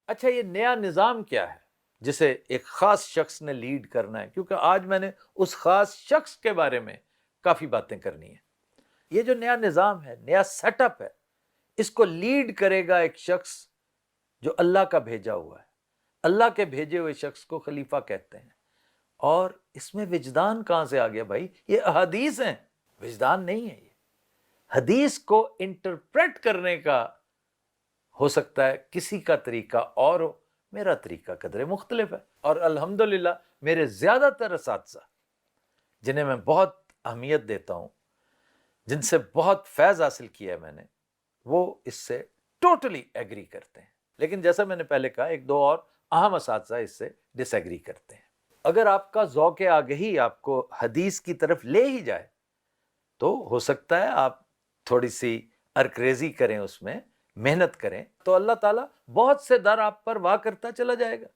اچھا یہ نیا نظام کیا ہے جسے ایک خاص شخص نے لیڈ کرنا ہے؟ کیونکہ آج میں نے اس خاص شخص کے بارے میں کافی باتیں کرنی ہیں۔ یہ جو نیا نظام ہے، نیا سیٹ اپ ہے، اس کو لیڈ کرے گا ایک شخص جو اللہ کا بھیجا ہوا ہے۔ اللہ کے بھیجے ہوئے شخص کو خلیفہ کہتے ہیں۔ اور اس میں وجدان کہاں سے آ گیا بھائی؟ یہ احادیث ہیں، وجدان نہیں ہے۔ یہ حدیث کو انٹرپریٹ کرنے کا ہو سکتا ہے کسی کا طریقہ اور ہو، میرا طریقہ قدرے مختلف ہے۔ اور الحمدللہ میرے زیادہ تر اساتذہ جنہیں میں بہت اہمیت دیتا ہوں، جن سے بہت فیض حاصل کیا ہے میں نے، وہ اس سے ٹوٹلی ایگری کرتے ہیں۔ لیکن جیسا میں نے پہلے کہا، ایک دو اور اہم اساتذہ اس سے ڈس ایگری کرتے ہیں۔ اگر آپ کا ذوق آگہی آپ کو حدیث کی طرف لے ہی جائے تو ہو سکتا ہے آپ تھوڑی سی ارکریزی کریں، اس میں محنت کریں، تو اللہ تعالیٰ بہت سے در آپ پر واہ کرتا چلا جائے گا۔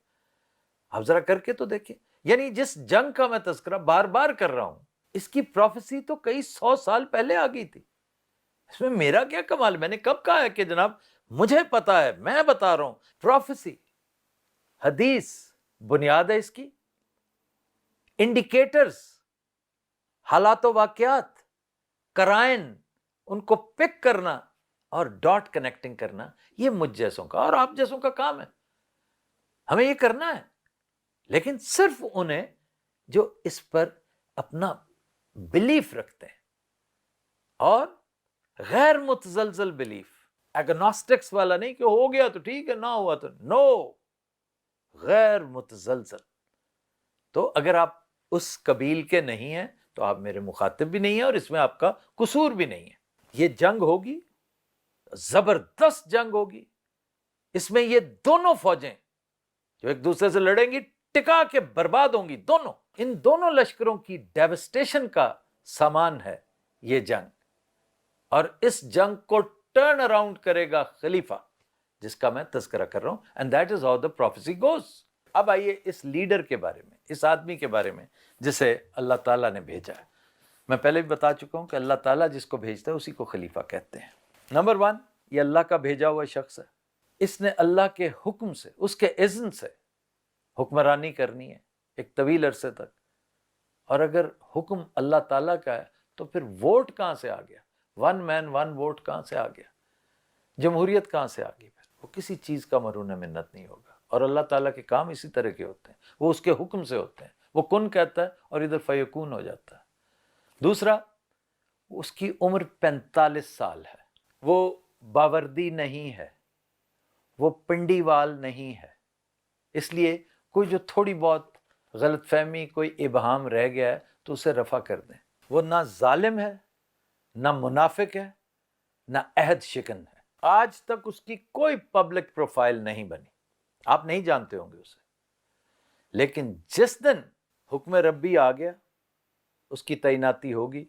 آپ ذرا کر کے تو دیکھیں۔ یعنی جس جنگ کا میں تذکرہ بار بار کر رہا ہوں، اس کی پروفیسی تو کئی 100 سال پہلے آ گئی تھی۔ اس میں میرا کیا کمال؟ میں نے کب کہا ہے کہ جناب مجھے پتا ہے، میں بتا رہا ہوں؟ پروفیسی، حدیث بنیاد ہے اس کی، انڈیکیٹرز، حالات و واقعات، قرائن، ان کو پک کرنا اور ڈاٹ کنیکٹنگ کرنا، یہ مجھ جیسوں کا اور آپ جیسوں کا کام ہے۔ ہمیں یہ کرنا ہے، لیکن صرف انہیں جو اس پر اپنا بلیف رکھتے ہیں، اور غیر متزلزل بلیف، ایگنوسٹکس والا نہیں کہ ہو گیا تو ٹھیک ہے، نہ ہوا تو نو، غیر متزلزل۔ تو اگر آپ اس قبیل کے نہیں ہیں تو آپ میرے مخاطب بھی نہیں ہیں، اور اس میں آپ کا قصور بھی نہیں ہے۔ یہ جنگ ہوگی، زبردست جنگ ہوگی۔ اس میں یہ دونوں فوجیں جو ایک دوسرے سے لڑیں گی، ٹکا کے برباد ہوں گی دونوں۔ ان دونوں لشکروں کی ڈیوسٹیشن کا سامان ہے یہ جنگ، اور اس جنگ کو ٹرن اراؤنڈ کرے گا خلیفہ، جس کا میں تذکرہ کر رہا ہوں، and that is how the prophecy goes. اب آئیے اس لیڈر کے بارے میں، اس آدمی کے بارے میں جسے اللہ تعالیٰ نے بھیجا ہے۔ میں پہلے بھی بتا چکا ہوں کہ اللہ تعالیٰ جس کو بھیجتا ہے اسی کو خلیفہ کہتے ہیں۔ نمبر 1، یہ اللہ کا بھیجا ہوا شخص ہے۔ اس نے اللہ کے حکم سے، اس کے اذن سے حکمرانی کرنی ہے ایک طویل عرصے تک۔ اور اگر حکم اللہ تعالیٰ کا ہے تو پھر ووٹ کہاں سے آ گیا؟ 1 مین 1 ووٹ کہاں سے آ گیا؟ جمہوریت کہاں سے آ گئی؟ پھر وہ کسی چیز کا مرہون منت نہیں ہوگا۔ اور اللہ تعالیٰ کے کام اسی طرح کے ہوتے ہیں، وہ اس کے حکم سے ہوتے ہیں۔ وہ کن کہتا ہے اور ادھر فیکون ہو جاتا ہے۔ دوسرا، اس کی عمر 45 سال ہے، وہ باوردی نہیں ہے، وہ پنڈی وال نہیں ہے۔ اس لیے کوئی جو تھوڑی بہت غلط فہمی، کوئی ابہام رہ گیا ہے تو اسے رفع کر دیں۔ وہ نہ ظالم ہے، نہ منافق ہے، نہ عہد شکن ہے۔ آج تک اس کی کوئی پبلک پروفائل نہیں بنی، آپ نہیں جانتے ہوں گے اسے، لیکن جس دن حکم ربی آ گیا، اس کی تعیناتی ہوگی،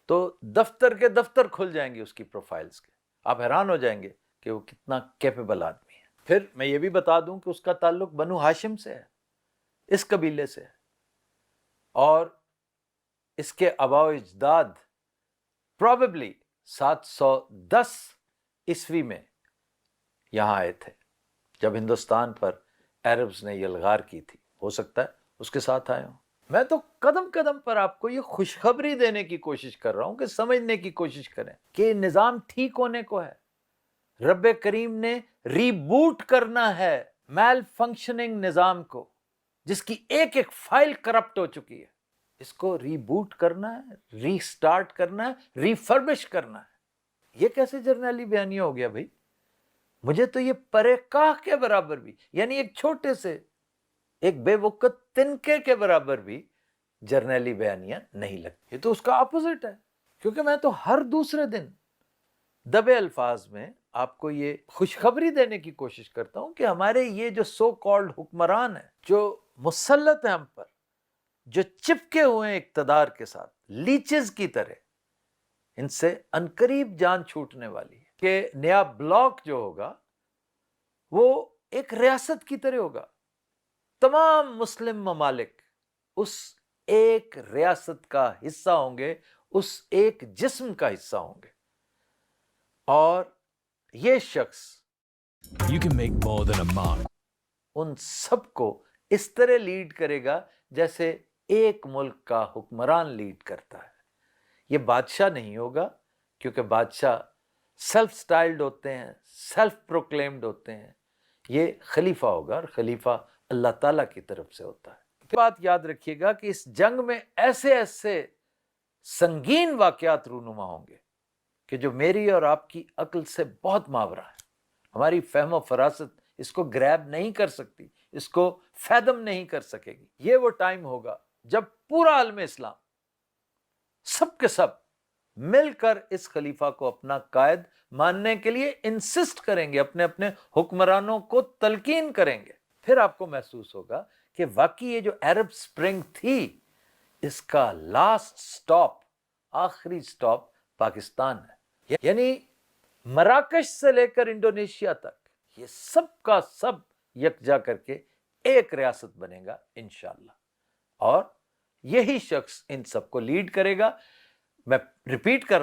تو دفتر کے دفتر کھل جائیں گے اس کی پروفائلز کے۔ آپ حیران ہو جائیں گے کہ وہ کتنا کیپیبل آدمی ہے۔ پھر میں یہ بھی بتا دوں کہ اس کا تعلق بنو ہاشم سے ہے، اس قبیلے سے ہے، اور اس کے آباء و اجداد پروبیبلی 710 عیسوی میں یہاں آئے تھے، جب ہندوستان پر عربز نے یلغار کی تھی۔ ہو سکتا ہے اس کے ساتھ آئے ہوں۔ میں تو قدم قدم پر آپ کو یہ خوشخبری دینے کی کوشش کر رہا ہوں کہ سمجھنے کی کوشش کریں کہ نظام ٹھیک ہونے کو ہے۔ رب کریم نے ری بوٹ کرنا ہے میل فنکشننگ نظام کو، جس کی ایک ایک فائل کرپٹ ہو چکی ہے۔ اس کو ری بوٹ کرنا ہے، ری سٹارٹ کرنا ہے، ری فربش کرنا ہے۔ یہ کیسے جرنیلی بیانیہ ہو گیا بھائی؟ مجھے تو یہ پرے کاہ کے برابر بھی، یعنی ایک چھوٹے سے ایک بے وقت تنکے کے برابر بھی جرنیلی بیانیہ نہیں لگتی۔ یہ تو اس کا اپوزٹ ہے، کیونکہ میں تو ہر دوسرے دن دبے الفاظ میں آپ کو یہ خوشخبری دینے کی کوشش کرتا ہوں کہ ہمارے یہ جو سو کالڈ حکمران ہیں، جو مسلط ہیں ہم پر، جو چپکے ہوئے ہیں اقتدار کے ساتھ لیچز کی طرح، ان سے عنقریب جان چھوٹنے والی ہے کہ نیا بلاک جو ہوگا وہ ایک ریاست کی طرح ہوگا۔ تمام مسلم ممالک اس ایک ریاست کا حصہ ہوں گے، اس ایک جسم کا حصہ ہوں گے۔ اور یہ شخص You can make more than a mark ان سب کو اس طرح لیڈ کرے گا جیسے ایک ملک کا حکمران لیڈ کرتا ہے. یہ بادشاہ نہیں ہوگا، کیونکہ بادشاہ سیلف سٹائلڈ ہوتے ہیں، سیلف پروکلیمڈ ہوتے ہیں. یہ خلیفہ ہوگا، اور خلیفہ اللہ تعالیٰ کی طرف سے ہوتا ہے. بات یاد رکھیے گا کہ اس جنگ میں ایسے ایسے سنگین واقعات رونما ہوں گے کہ جو میری اور آپ کی عقل سے بہت ماورا ہے. ہماری فہم و فراست اس کو گریب نہیں کر سکتی، اس کو فیدم نہیں کر سکے گی. یہ وہ ٹائم ہوگا جب پورا عالم اسلام سب کے سب مل کر اس خلیفہ کو اپنا قائد ماننے کے لیے انسسٹ کریں گے، اپنے اپنے حکمرانوں کو تلقین کریں گے. پھر آپ کو محسوس ہوگا کہ واقعی یہ جو عرب سپرنگ تھی، اس کا لاسٹ سٹاپ، آخری سٹاپ پاکستان ہے. یعنی مراکش سے لے کر انڈونیشیا تک یہ سب کا سب یکجا کر کے ایک ریاست بنے گا انشاءاللہ، اور یہی شخص ان سب کو لیڈ کرے گا. میں ریپیٹ کر